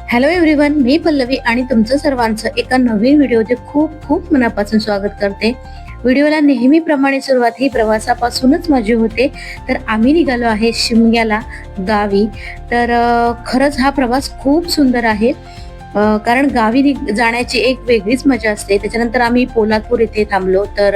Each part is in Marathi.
हॅलो एव्हरीवन, मी पल्लवी आणि तुमचं सर्वांचं एका नवीन व्हिडिओचे खूप खूप मनापासून स्वागत करते. व्हिडिओला नेहमीप्रमाणे सुरुवात ही प्रवासापासूनच माझी होते. तर आम्ही निघालो आहे शिमग्याला गावी. तर खरंच हा प्रवास खूप सुंदर आहे. कारण गावी जाण्याची एक वेगळीच मजा असते. त्याच्यानंतर आम्ही पोलादपूर इथे थांबलो. तर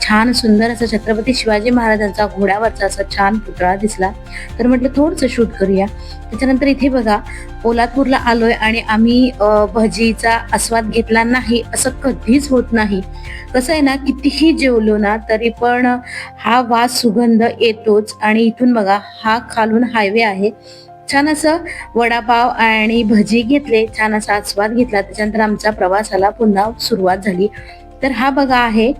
छान सुंदर असं छत्रपती शिवाजी महाराजांचा घोड्यावरचा असा छान पुतळा दिसला. तर म्हटलं थोडंसं शूट करूया. त्याच्यानंतर इथे बघा पोलादपूरला आलोय आणि आम्ही भजीचा आस्वाद घेतला नाही असं कधीच होत नाही. कसं आहे ना, कितीही जेवलो ना तरी पण हा वास सुगंध येतोच. आणि इथून बघा हा खालून हायवे आहे. छान असं वडापाव आणि भजी घेतले, छान असा आस्वाद घेतला. त्याच्यानंतर आमचा प्रवासाला पुन्हा सुरुवात झाली. तर हा बघा आहे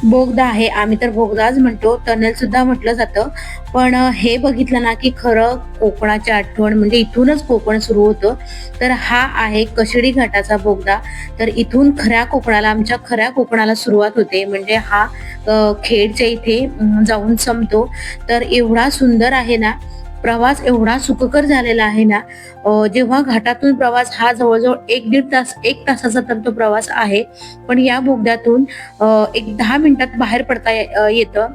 बोगदा आहे. आम्ही तर बोगदाच म्हणतो, टनेल सुद्धा म्हटलं जातं. पण हे बघितलं ना की खरं कोकणाची आठवण, म्हणजे इथूनच कोकण सुरू होतं. तर हा आहे कशिडी घाटाचा बोगदा. तर इथून आमच्या खऱ्या कोकणाला सुरुवात होते. म्हणजे हा खेडच्या इथे जाऊन संपतो. तर एवढा सुंदर आहे ना, प्रवास एवढा सुखकर झालेला आहे ना. जेव्हा घाटातून प्रवास हा जवळजवळ 1 तासाचा तर तो प्रवास आहे. पण या बोगद्यातून एक 10 मिनिटात बाहेर पडता येतं.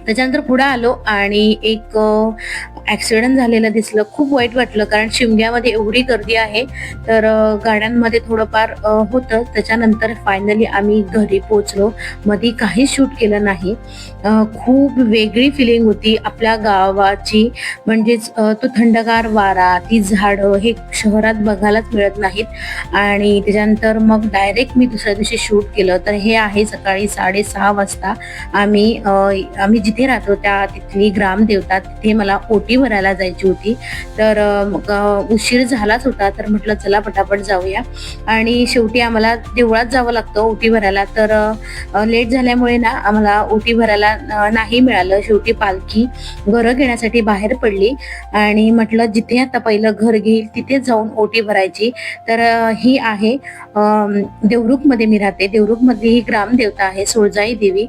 त्याच्यानंतर पुढे आलो आणि एक ऍक्सिडेंट झालेलं दिसलं. खूप वाईट वाटलं, कारण शिमग्यामध्ये एवढी गर्दी आहे. तर गाड्यांमध्ये थोडंफार होतं. त्याच्यानंतर फायनली आम्ही घरी पोहोचलो. मध्ये काही शूट केलं नाही. खूप वेगळी फिलिंग होती आपल्या गावाची. म्हणजेच तो थंडगार वारा, ती झाडं हे शहरात बघायलाच मिळत नाहीत. आणि त्याच्यानंतर मग डायरेक्ट मी दुसऱ्या दिवशी शूट केलं. तर हे आहे सकाळी 6:30 वाजता. आम्ही जिथे राहतो त्या तिथली ग्रामदेवता, तिथे मला ओटी भरायला जायची होती. तर उशीर झालाच होता. तर म्हटलं चला पटापट जाऊया. आणि शेवटी आम्हाला देवळात जावं लागतं ओटी भरायला. तर लेट झाल्यामुळे ना आम्हाला ओटी भरायला नाही मिळालं. शेवटी पालखी घरं घेण्यासाठी बाहेर पडली आणि म्हटलं जिथे आता पहिलं घर घेईल तिथे जाऊन ओटी भरायची. तर ही आहे देवरुखमध्ये मी राहते. देवरुखमधली ही ग्रामदेवता आहे सोळजाई देवी.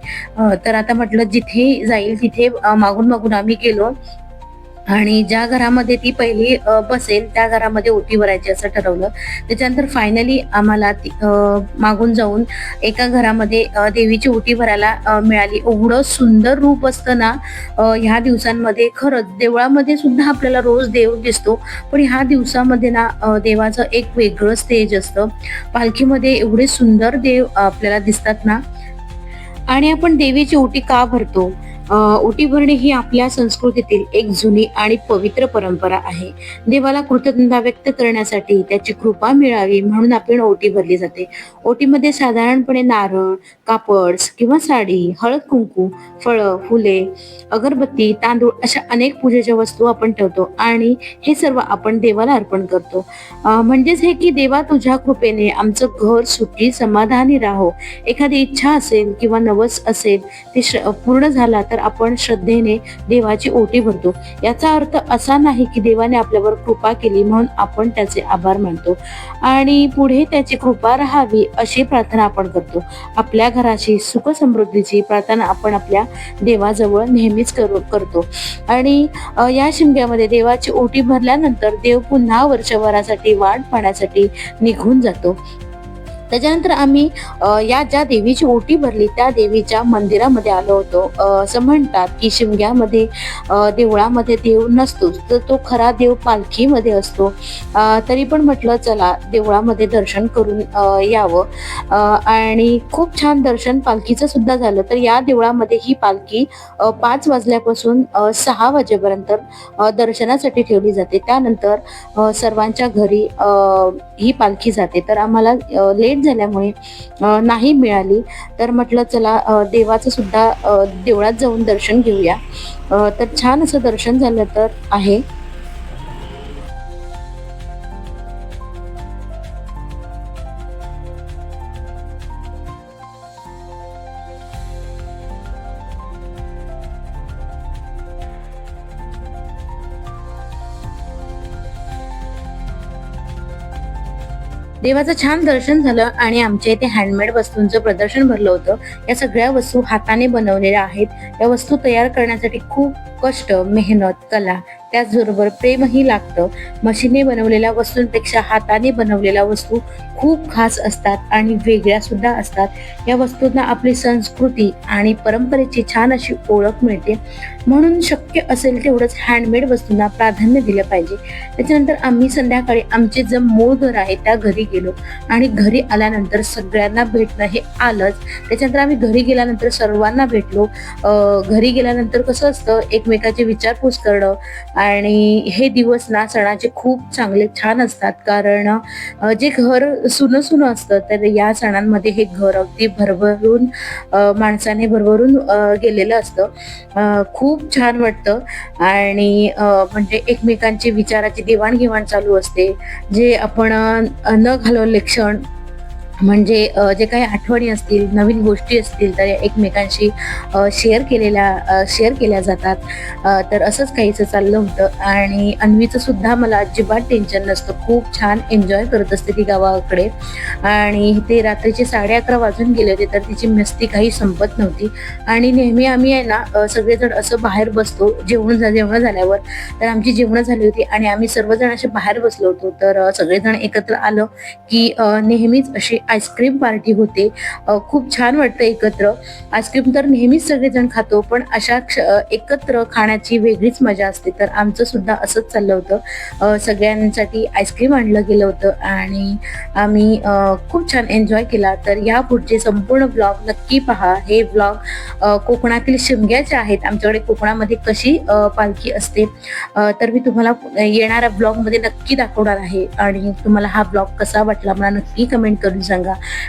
तर आता म्हटलं जिथे जाईल तिथे मागून मागून आम्ही गेलो आणि ज्या घरामध्ये ती पहिली बसेल त्या घरामध्ये ओटी भरायची असं ठरवलं. त्याच्यानंतर फायनली आम्हाला मागून जाऊन एका घरामध्ये देवीची ओटी भरायला मिळाली. एवढं सुंदर रूप असतं ना ह्या दिवसांमध्ये. खरंच देवळामध्ये सुद्धा आपल्याला रोज देव दिसतो, पण ह्या दिवसामध्ये ना देवाचं एक वेगळं स्टेज असतं. पालखीमध्ये एवढे सुंदर देव आपल्याला दिसतात ना. आणि आपण देवीची ओटी का भरतो? ओटी भरणे ही आपल्या संस्कृतीतील एक जुनी आणि पवित्र परंपरा आहे. देवाला कृतज्ञता व्यक्त करण्यासाठी, त्याची कृपा मिळावी म्हणून आपण ओटी भरली जाते. ओटीमध्ये साधारणपणे नारळ, कापड किंवा साडी, हळद कुंकू, फळं, फुले, अगरबत्ती, तांदूळ अशा अनेक पूजेच्या वस्तू आपण ठेवतो आणि हे सर्व आपण देवाला अर्पण करतो. म्हणजेच हे की देवा तुझ्या कृपेने आमचं घर सुखी समाधानी राहो. एखादी इच्छा असेल किंवा नवस असेल ते पूर्ण झाला तर आपण श्रद्धेने देवाची ओटी भरतो. याचा अर्थ असा नाही की देवाने आपल्यावर कृपा केली म्हणून आपण त्याचे आभार मानतो आणि पुढे त्याची कृपा राहावी अशी प्रार्थना आपण करतो. आपल्या घराची सुख समृद्धीची प्रार्थना आपण आपल्या देवाजवळ नेहमीच करतो. आणि या शिमग्यामध्ये देवाची ओटी भरल्यानंतर देव पुन्हा वर्षभरासाठी वाट पाहण्यासाठी निघून जातो. त्याच्यानंतर आम्ही या ज्या देवीची ओटी भरली त्या देवीच्या मंदिरामध्ये आलो होतो. असं म्हणतात की शिमग्यामध्ये देवळामध्ये देव नसतोच, तर तो खरा देव पालखीमध्ये असतो. तरी पण म्हटलं चला देवळामध्ये दर्शन करून यावं. आणि खूप छान दर्शन पालखीचं सुद्धा झालं. तर या देवळामध्ये ही पालखी 5 वाजल्यापासून 6 वाजेपर्यंत दर्शनासाठी ठेवली जाते. त्यानंतर सर्वांच्या घरी ही पालखी जाते. तर आम्हाला लेट झाल्यामुळे नाही मिळाली. तर म्हटलं चला देवाचं सुद्धा देवळात जाऊन दर्शन घेऊया. तर छान असं दर्शन झालं तर आहे. देवाचं छान दर्शन झालं आणि आमच्या इथे हँडमेड वस्तूंचं प्रदर्शन भरलं होतं. या सगळ्या वस्तू हाताने बनवलेल्या आहेत. या वस्तू तयार करण्यासाठी खूप कष्ट, मेहनत, कला त्याचबरोबर प्रेमही लागतं. मशीनने बनवलेल्या वस्तूंपेक्षा हाताने बनवलेल्या वस्तू खूप खास असतात आणि वेगळ्या सुद्धा असतात. या वस्तूंना आपली संस्कृती आणि परंपरेची छान अशी ओळख मिळते. म्हणून शक्य असेल तेवढंच हँडमेड वस्तूंना प्राधान्य दिलं पाहिजे. त्याच्यानंतर आम्ही संध्याकाळी आमचे जे मूळ घर आहे त्या घरी गेलो आणि घरी आल्यानंतर सगळ्यांना भेटणं हे आलंच. त्याच्यानंतर आम्ही घरी गेल्यानंतर सर्वांना भेटलो. घरी गेल्यानंतर कसं असतं, एकमेकाची विचारपूस करणं आणि हे दिवस ना सणाचे खूप चांगले छान असतात. कारण जे घर सुनं सुनं असतं तर या सणांमध्ये हे घर अगदी भरभरून माणसाने भरभरून गेलेलं असतं. खूप छान वाटतं आणि म्हणजे एकमेकांची विचाराची देवाणघेवाण चालू असते. जे आपण न घालवले क्षण म्हणजे जे काही आठवणी असतील, नवीन गोष्टी असतील तर एकमेकांशी शेअर केल्या जातात. तर असंच काहीसं चाललं होतं आणि अन्वीचं सुद्धा मला अजिबात टेन्शन नसतं. खूप छान एन्जॉय करत असते ती गावाकडे आणि ते रात्रीचे 11:30 वाजून गेले होते तर तिची मस्ती काही संपत नव्हती. आणि नेहमी आम्ही आहे ना सगळेजण असं बाहेर बसतो जेवण झाल्यावर. तर आमची जेवणं झाली होती आणि आम्ही सर्वजण असे बाहेर बसलो होतो. तर सगळेजण एकत्र आलं की नेहमीच अशी आईस्क्रीम पार्टी होते. खूप छान वाटतं एकत्र. आईस्क्रीम तर नेहमीच सगळेजण खातो, पण अशा एकत्र खाण्याची वेगळीच मजा असते. तर आमचं सुद्धा असंच चाललं होतं. सगळ्यांसाठी आईस्क्रीम आणलं गेलं होतं आणि आम्ही खूप छान एन्जॉय केला. तर या पुढचे संपूर्ण ब्लॉग नक्की पहा. हे ब्लॉग कोकणातील शिमग्याचे आहेत. आमच्याकडे कोकणामध्ये कशी पालखी असते तर मी तुम्हाला येणाऱ्या ब्लॉगमध्ये नक्की दाखवणार आहे. आणि तुम्हाला हा ब्लॉग कसा वाटला मला नक्की कमेंट करून सांगा.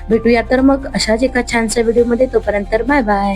भेटूया तर मग अशाच एका छानशा व्हिडिओमध्ये. तोपर्यंत बाय बाय.